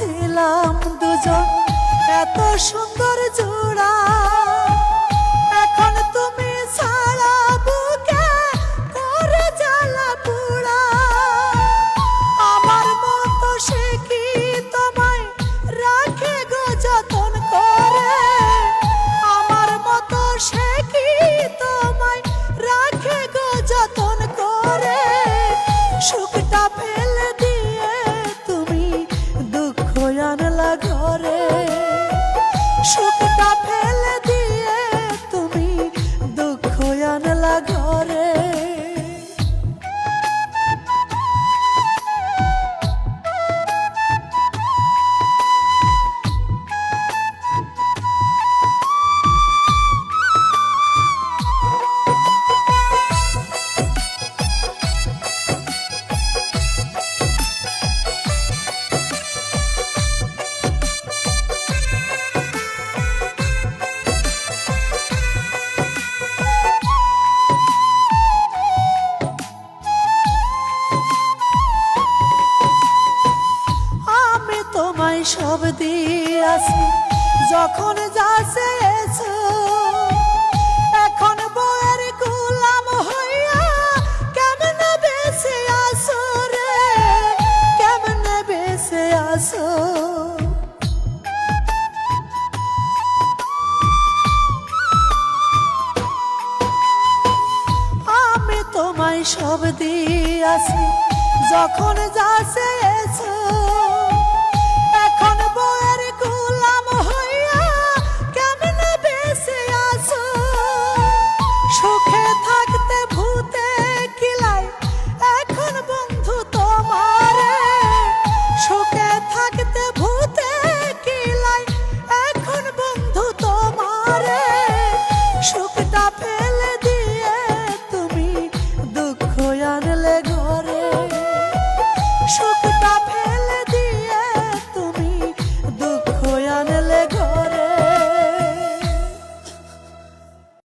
ছিলাম দুজন এত সুন্দর জোড়া, এখন তুমি ছাড়া বুকে করে জ্বালা পোড়া। আমার মতো সে কি তোমায় রাখে গো যতন করে, আমার মতো সে কি তোমায় রাখে গো যতন করে। সুখটা ফেলে দিয়ে তুমি দুঃখ আনলা ঘরে, সুখটা ফেলে দিয়ে তুমি দুঃখ আনলা ঘরে। সব দিয়াছি যখন যা চেয়েছো, এখন বউয়ের গোলাম হইয়া কেমনে বেঁচে আসো রে, কেমনে বেঁচে আসো। আমি তোমায় সব দিয়াছি যখন যা চেয়েছো,